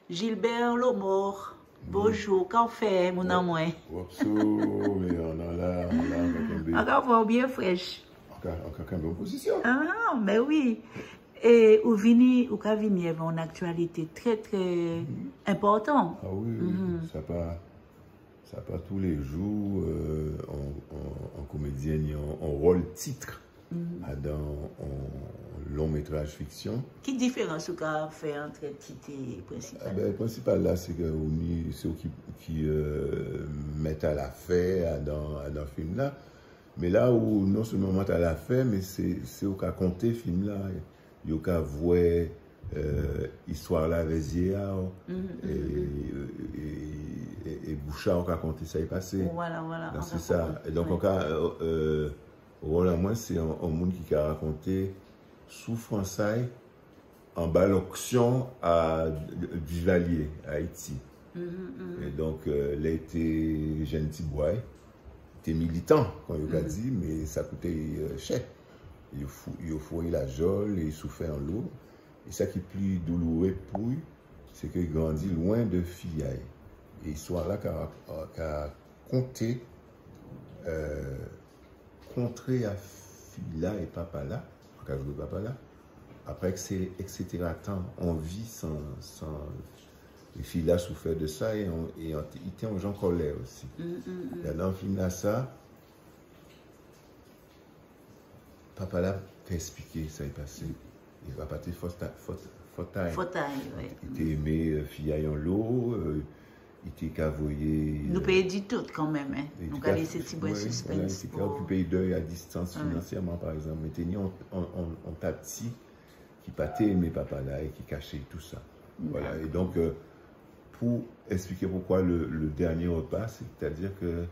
Gilbert Lomor. Bonjour, qu'en fait, mon amour? Mais on a là, Encore bien fraîche. Encore une bonne position. Ah, mais oui. Et ou vini, ou ka vini, il y avait une actualité très, très importante. Ah oui, ça pas tous les jours, en comédienne, en rôle titre, dans un long métrage fiction. Quelle différence vous avez fait entre titre et principal? Le principal là, c'est que ceux qui mettent à la fin dans le film là. Mais là où non seulement mettent à la fin, mais c'est au cas compter film là. Il y a qu'à voir histoire là avec Zia et Bouchard qui a compté ça est passé. Voilà. C'est ça. Et donc, en cas, voilà, moi, c'est un monde qui a raconté souffrance en bas l'auction du Valier, à Haïti. Et donc, il a été jeune petit boy, il était militant, quand il a dit, mais ça coûtait cher. Il a fouillé la geôle, il souffrait en l'eau. Et ça qui est plus douloureux pour lui, c'est qu'il grandit loin de fillaille. Et histoire là qu'a compté, contrer à fille là et papa là, qu'a joué papa là, après que c'est etc. tant on vit sans les filles là souffraient de ça et il était en gens colère aussi. Dans le film là ça, papa là t'a expliqué ça est passé. Il va pas te fautaille. Oui. Il t'a aimé fille en l'eau. Il était cavoyé. Nous payons dit tout quand même. Hein. Nous avons laissé petit bois suspense. Il était occupé d'œil à distance financièrement, par exemple. Mais il on t'a petit qui pas aimé papa là et qui cachait tout ça. Voilà. Et donc, pour expliquer pourquoi le dernier repas, c'est-à-dire que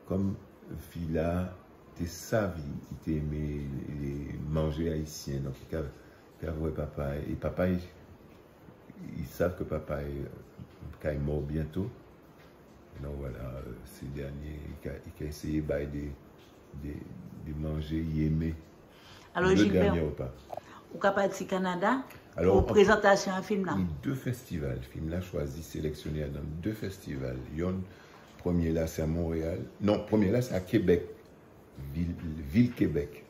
comme fille là, t'es savie, il t'a aimé manger haïtien. Donc, il a vu papa. Et papa, ils savent que papa est mort bientôt. Donc voilà, ces derniers, il a essayé de manger, il aimait. Alors, le Gilbert, dernier repas. Vous avez parti au Canada Alors, pour présentation à film là? Il y a 2 festivals. Le film là choisi, sélectionné dans 2 festivals. Le premier là, c'est à Montréal. Non, premier là, c'est à Québec, ville Québec.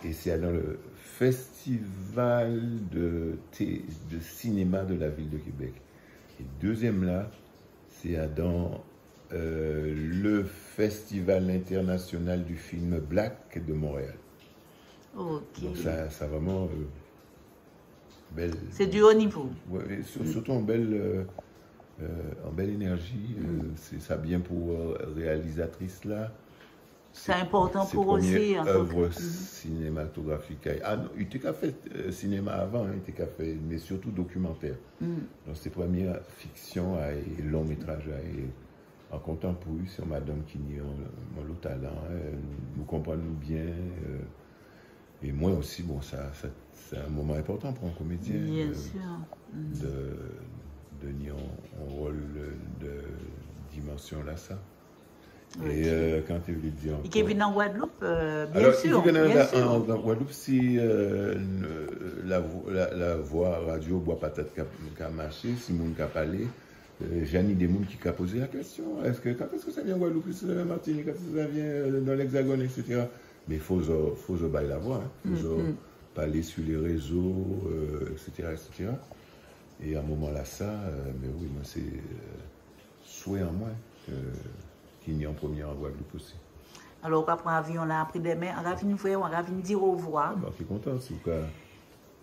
Et c'est dans le festival de cinéma de la ville de Québec. Et deuxième là, c'est dans le festival international du film Black de Montréal. Ok. Donc ça vraiment belle. C'est du haut niveau. Ouais, surtout en belle énergie. C'est ça bien pour réalisatrice là. C'est important pour aussi. Œuvre cinématographique. Ah non, il était qu'à fait cinéma avant, il était qu'à fait, mais surtout documentaire. Donc ses premières fictions et long métrage en comptant pour lui sur Madame qui n'y a le talent, nous comprenons bien. Et moi aussi, bon, c'est un moment important pour un comédien. Bien sûr. De nier un rôle de dimension là, ça. Okay. Et quand tu veux dire. Il est venu en Guadeloupe, bien alors, sûr. En Guadeloupe, si la voix radio boit peut-être qu'à marcher, si mon n'a parlé, j'ai des gens qui ont posé la question quand est-ce que ça vient en Guadeloupe, est-ce que ça vient en Martinique, est-ce que ça vient dans l'Hexagone, etc. Mais il faut bailler la voix, il faut parler sur les réseaux, etc. Et à un moment là, ça, mais oui, moi, c'est souhait en moi qu'il y ait en premier en Guadeloupe aussi. Alors, on prend l'avion là, après demain, on va venir dire au revoir. Je suis content, en tout cas.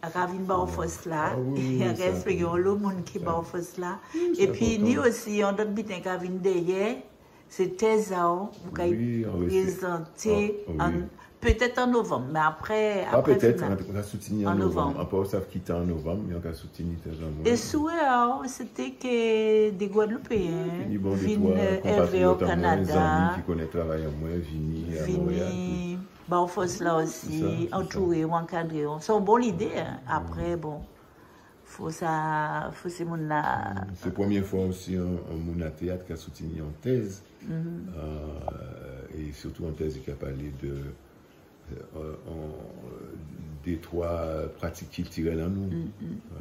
On va venir au force là, oui, on va respecter le monde qui est au force là. Et puis, nous aussi, on doit bien qu'on vienne derrière, c'est Thésao, vous pouvez présenter peut-être en novembre, mais après. Peut-être, on va soutenir en novembre. On peut savent quitter en novembre, mais on va soutenir Thésao. Et souhait, c'était que des Guadeloupéens viennent arriver au Canada. Qui connaissent le travail en moins, viennent à Montréal. Bon, force là aussi, entouré ou encadré. C'est une bonne idée. Après, bon, faut ces gens là. C'est la première fois aussi un monde à théâtre qui a soutenu en thèse. Et surtout en thèse qui a parlé des 3 pratiques culturelles en nous.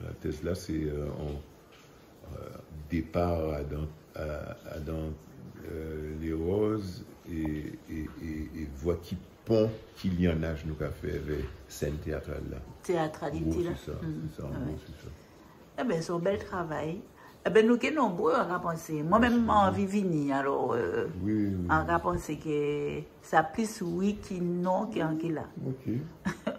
La thèse là, c'est départ à dans les roses et voir qui pont qu'il y en a, je nous a fait avec scène théâtrale là. Théâtralité là. C'est ça, c'est ça, en gros, c'est ça. Eh bien, c'est un bel travail. Eh bien, nous sommes nombreux à penser. Moi-même, j'ai envie de venir. Alors, oui. on penser que ça plus oui qui non qui en qui là. Ok.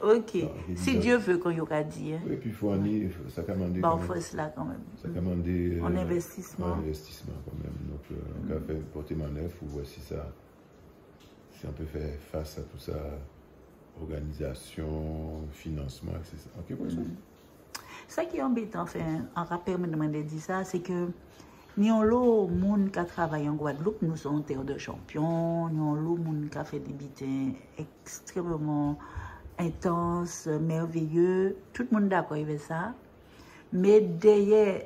Ok. Si Dieu veut qu'on y aura dit. Et puis il faut en y, ça commande. Bah, on fait cela quand même. Ça commande en investissement. En investissement quand même. Donc, on a fait porter manœuvre ou voici ça. Si on peut faire face à tout ça, organisation, financement, etc. Ok, pour ça. Ça qui est embêtant, enfin, en rappel, me demandait de dire ça, c'est que nous avons l'autre monde qui travaille en Guadeloupe, nous sommes terre de champions, nous avons l'autre monde qui a fait des bitins extrêmement intenses, merveilleux, tout le monde est d'accord avec ça. Mais derrière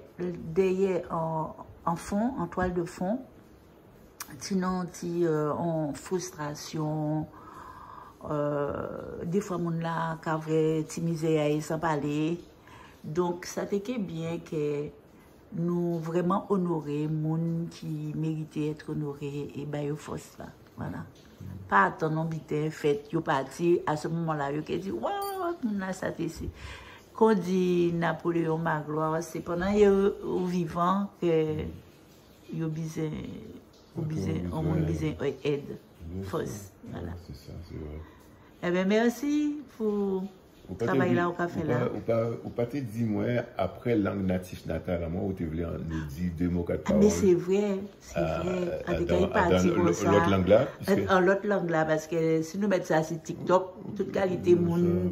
en fond, en toile de fond, sinon, en frustration, des fois, mon là, qui avait misère sans parler. Donc, ça fait bien que nous vraiment honorer les gens qui méritent d'être honorés et bien, ils font ça. Voilà. Pas attendre un fait, ils parti à ce moment-là, ils disent waouh, on a ça ici. Quand on dit Napoléon Magloire, c'est pendant qu'ils sont vivants que ils ont besoin d'aide. Fausse. Voilà. C'est ça, c'est vrai. Eh bien, merci pour le travail là au café là. Ou pas te dire moi, après langue native natale, moi, où tu voulais nous dire 2 mots, 4 paroles. Mais c'est vrai, c'est vrai. L'autre langue là? En l'autre langue là, parce que si nous mettons ça sur TikTok, toute qualité,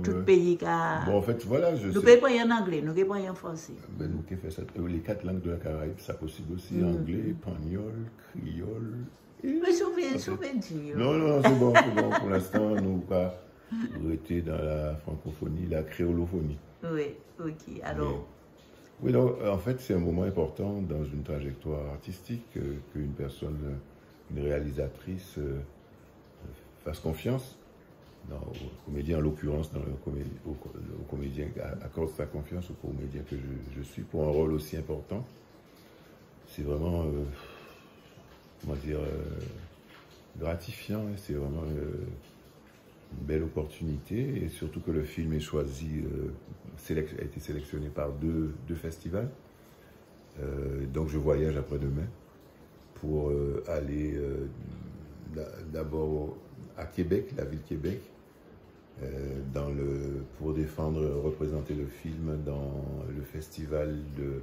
tout pays qui a... Bon, en fait, voilà, je sais. Nous ne pouvons pas y en anglais, nous ne pouvons pas y en français. Ben, nous pouvons faire ça. Les 4 langues de la Caraïbe, ça possible aussi. Anglais, espagnol, créole. Mais souvent dire. Non, c'est bon. Pour l'instant, nous pas été dans la francophonie, la créolophonie. Oui, ok. Alors. Oui, donc, en fait, c'est un moment important dans une trajectoire artistique qu'une personne, une réalisatrice, fasse confiance au comédien, en l'occurrence, au comédien, accorde sa confiance au comédien que je suis pour un rôle aussi important. C'est vraiment. Comment dire, gratifiant, hein, c'est vraiment une belle opportunité et surtout que le film est choisi, a été sélectionné par deux festivals. Donc je voyage après-demain pour aller d'abord à Québec, la ville de Québec, pour représenter le film dans le festival de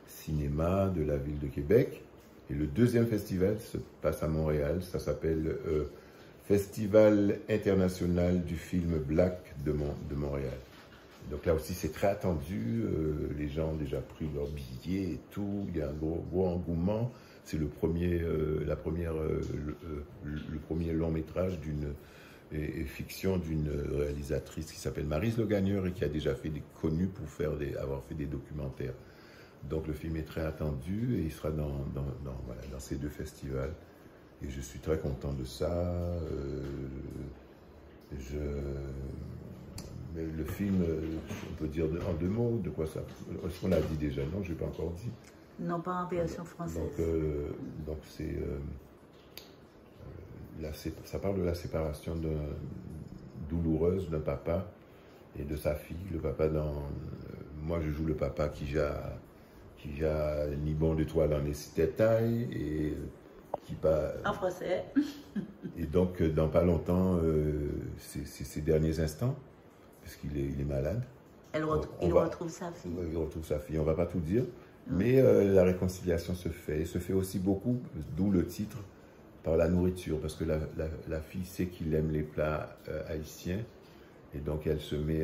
cinéma de la ville de Québec. Et le deuxième festival se passe à Montréal, ça s'appelle Festival international du film Black de Montréal. Donc là aussi c'est très attendu, les gens ont déjà pris leurs billets et tout, il y a un gros engouement. C'est le premier long métrage d'une fiction d'une réalisatrice qui s'appelle Maryse Le Gagneur et qui a déjà fait connue pour avoir fait des documentaires. Donc le film est très attendu et il sera dans ces 2 festivals. Et je suis très content de ça. Mais le film, on peut dire en 2 mots de quoi ça. Est-ce qu'on l'a dit déjà? Non, je n'ai pas encore dit. Non, pas en version française. Donc ça parle de la séparation douloureuse d'un papa et de sa fille. Le papa moi je joue le papa qui a ni bon de toile en taille et qui pas... En français. Et donc, dans pas longtemps, c'est ses derniers instants, parce qu'il est malade. Il retrouve sa fille. Il retrouve sa fille, on ne va pas tout dire. Mais la réconciliation se fait aussi beaucoup, d'où le titre, par la nourriture, parce que la fille sait qu'il aime les plats haïtiens, et donc elle se met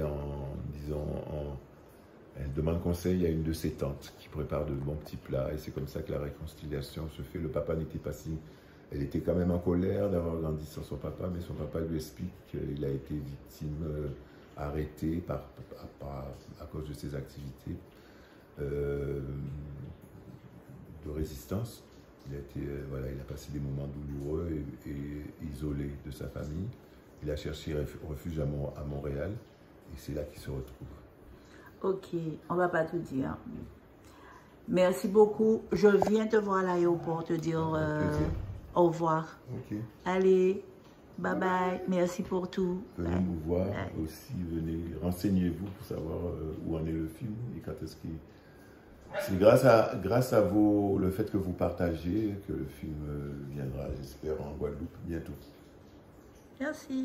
elle demande conseil à une de ses tantes qui prépare de bons petits plats et c'est comme ça que la réconciliation se fait. Le papa n'était pas si... Elle était quand même en colère d'avoir grandi sans son papa, mais son papa lui explique qu'il a été victime, arrêté à cause de ses activités de résistance. Il a passé des moments douloureux et isolé de sa famille. Il a cherché refuge à Montréal et c'est là qu'il se retrouve. Ok, on va pas tout dire. Merci beaucoup. Je viens te voir à l'aéroport te dire au revoir. Ok. Allez, bye bye. Merci pour tout. Venez nous voir aussi, venez, renseignez-vous pour savoir où en est le film et quand est-ce qu'il... C'est grâce à le fait que vous partagez que le film viendra, j'espère, en Guadeloupe bientôt. Merci.